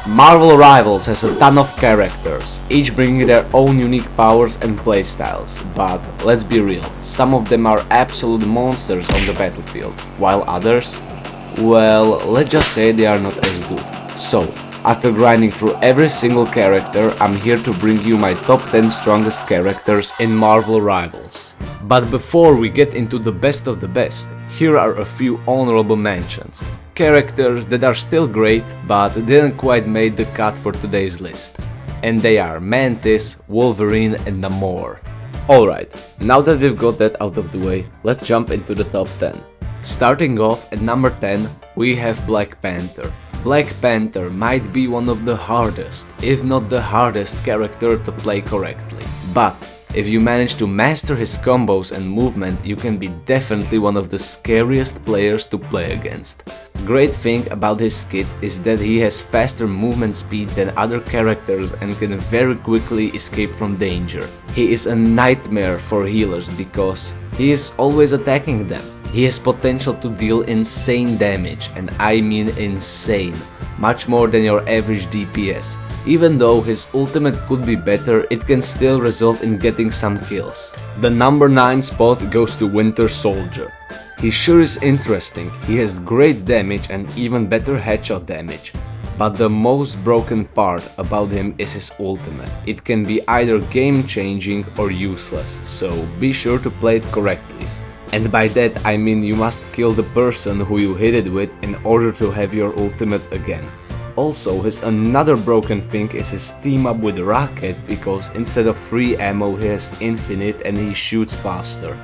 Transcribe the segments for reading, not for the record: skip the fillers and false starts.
Marvel Rivals has a ton of characters, each bringing their own unique powers and playstyles, but let's be real, some of them are absolute monsters on the battlefield, while others, well, let's just say they are not as good. So, after grinding through every single character, I'm here to bring you my top 10 strongest characters in Marvel Rivals. But before we get into the best of the best, here are a few honorable mentions. Characters that are still great, but didn't quite make the cut for today's list. And they are Mantis, Wolverine and more. Alright, now that we've got that out of the way, let's jump into the top 10. Starting off at number 10, we have Black Panther. Black Panther might be one of the hardest, if not the hardest character to play correctly. But if you manage to master his combos and movement, you can be definitely one of the scariest players to play against. Great thing about his kit is that he has faster movement speed than other characters and can very quickly escape from danger. He is a nightmare for healers because he is always attacking them. He has potential to deal insane damage, and I mean insane, much more than your average DPS. Even though his ultimate could be better, it can still result in getting some kills. The number 9 spot goes to Winter Soldier. He sure is interesting, he has great damage and even better headshot damage. But the most broken part about him is his ultimate. It can be either game changing or useless, so be sure to play it correctly. And by that I mean you must kill the person who you hit it with in order to have your ultimate again. Also, his another broken thing is his team up with Rocket, because instead of free ammo he has infinite and he shoots faster.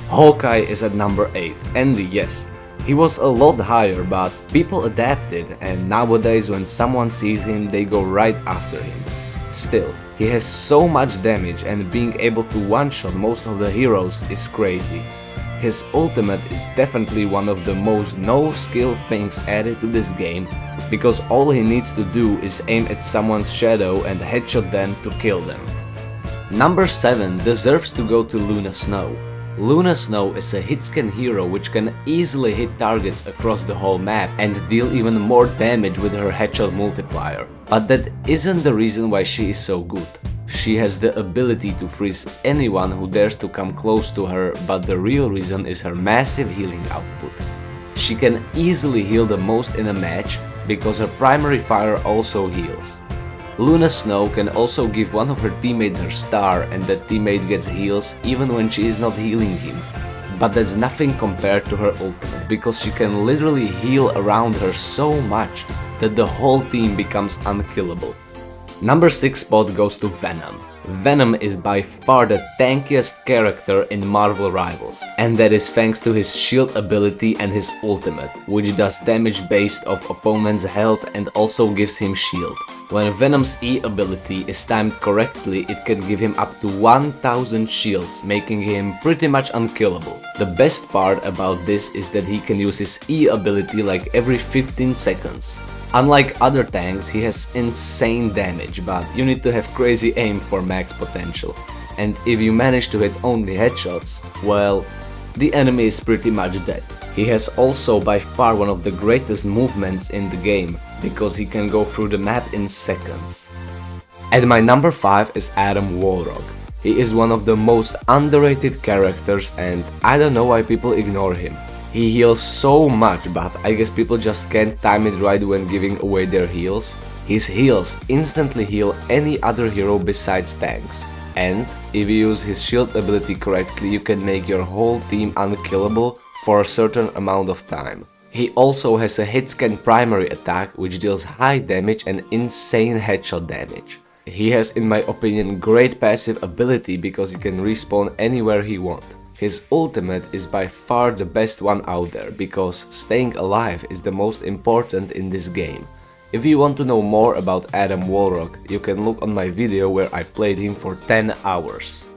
Hawkeye is at number 8, and yes, he was a lot higher, but people adapted and nowadays when someone sees him they go right after him. Still, he has so much damage and being able to one-shot most of the heroes is crazy. His ultimate is definitely one of the most no-skill things added to this game, because all he needs to do is aim at someone's shadow and headshot them to kill them. Number 7 deserves to go to Luna Snow. Luna Snow is a hitscan hero which can easily hit targets across the whole map and deal even more damage with her headshot multiplier. But that isn't the reason why she is so good. She has the ability to freeze anyone who dares to come close to her, but the real reason is her massive healing output. She can easily heal the most in a match, because her primary fire also heals. Luna Snow can also give one of her teammates her star and that teammate gets heals even when she is not healing him. But that's nothing compared to her ultimate, because she can literally heal around her so much that the whole team becomes unkillable. Number 6 spot goes to Venom. Venom is by far the tankiest character in Marvel Rivals, and that is thanks to his shield ability and his ultimate, which does damage based off opponent's health and also gives him shield. When Venom's E ability is timed correctly, it can give him up to 1000 shields, making him pretty much unkillable. The best part about this is that he can use his E ability like every 15 seconds. Unlike other tanks, he has insane damage, but you need to have crazy aim for max potential. And if you manage to hit only headshots, well, the enemy is pretty much dead. He has also by far one of the greatest movements in the game, because he can go through the map in seconds. At my number 5 is Warlock. He is one of the most underrated characters and I don't know why people ignore him. He heals so much, but I guess people just can't time it right when giving away their heals. His heals instantly heal any other hero besides tanks. And if you use his shield ability correctly, you can make your whole team unkillable for a certain amount of time. He also has a hitscan primary attack which deals high damage and insane headshot damage. He has, in my opinion, great passive ability because he can respawn anywhere he wants. His ultimate is by far the best one out there, because staying alive is the most important in this game. If you want to know more about Warlock, you can look on my video where I played him for 10 hours.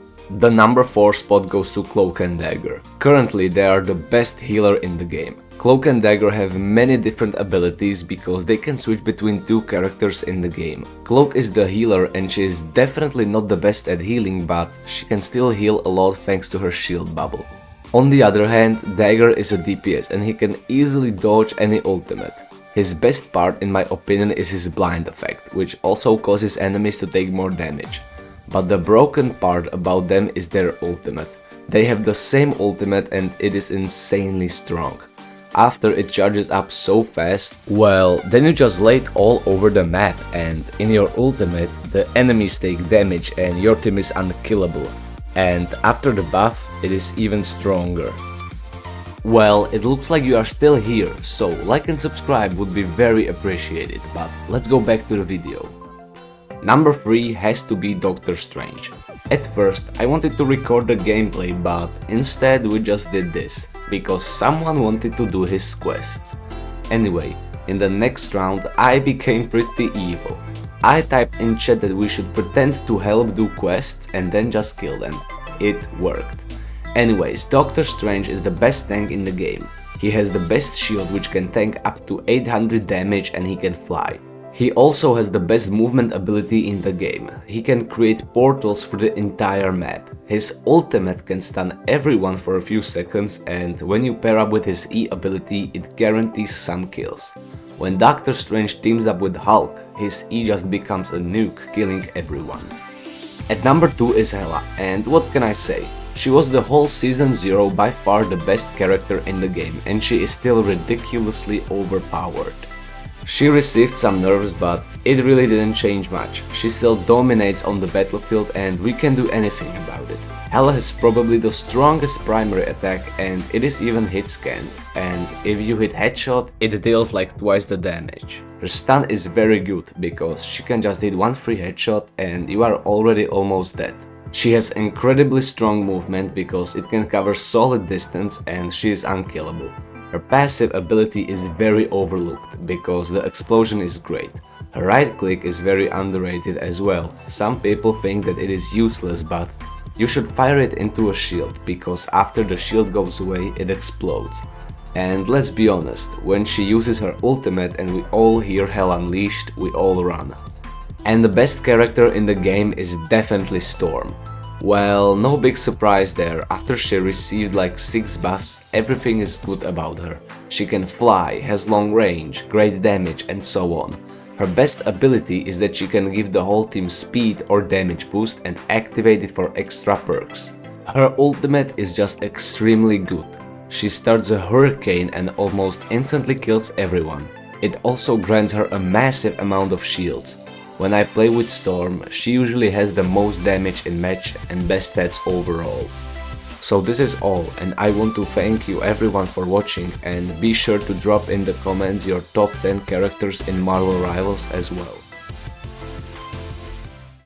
The number 4 spot goes to Cloak and Dagger. Currently they are the best healer in the game. Cloak and Dagger have many different abilities because they can switch between two characters in the game. Cloak is the healer and she is definitely not the best at healing, but she can still heal a lot thanks to her shield bubble. On the other hand, Dagger is a DPS and he can easily dodge any ultimate. His best part in my opinion is his blind effect, which also causes enemies to take more damage. But the broken part about them is their ultimate. They have the same ultimate and it is insanely strong. After it charges up so fast, well, then you just lay it all over the map and in your ultimate the enemies take damage and your team is unkillable. And after the buff, it is even stronger. Well, it looks like you are still here, so like and subscribe would be very appreciated, but let's go back to the video. Number 3 has to be Doctor Strange. At first I wanted to record the gameplay, but instead we just did this, because someone wanted to do his quests. Anyway, in the next round I became pretty evil. I typed in chat that we should pretend to help do quests and then just kill them. It worked. Anyways, Doctor Strange is the best tank in the game. He has the best shield which can tank up to 800 damage and he can fly. He also has the best movement ability in the game. He can create portals for the entire map. His ultimate can stun everyone for a few seconds and when you pair up with his E ability it guarantees some kills. When Doctor Strange teams up with Hulk, his E just becomes a nuke, killing everyone. At number 2 is Hela, and what can I say? She was the whole season 0 by far the best character in the game and she is still ridiculously overpowered. She received some nerfs, but it really didn't change much. She still dominates on the battlefield and we can do anything about it. Hela has probably the strongest primary attack and it is even hit scanned, and if you hit headshot it deals like twice the damage. Her stun is very good because she can just hit one free headshot and you are already almost dead. She has incredibly strong movement because it can cover solid distance and she is unkillable. Her passive ability is very overlooked because the explosion is great. Her right click is very underrated as well. Some people think that it is useless, but you should fire it into a shield because after the shield goes away it explodes. And let's be honest, when she uses her ultimate and we all hear Hell Unleashed, we all run. And the best character in the game is definitely Storm. Well, no big surprise there, after she received like 6 buffs, everything is good about her. She can fly, has long range, great damage and so on. Her best ability is that she can give the whole team speed or damage boost and activate it for extra perks. Her ultimate is just extremely good. She starts a hurricane and almost instantly kills everyone. It also grants her a massive amount of shields. When I play with Storm, she usually has the most damage in match and best stats overall. So this is all, and I want to thank you everyone for watching, and be sure to drop in the comments your top 10 characters in Marvel Rivals as well.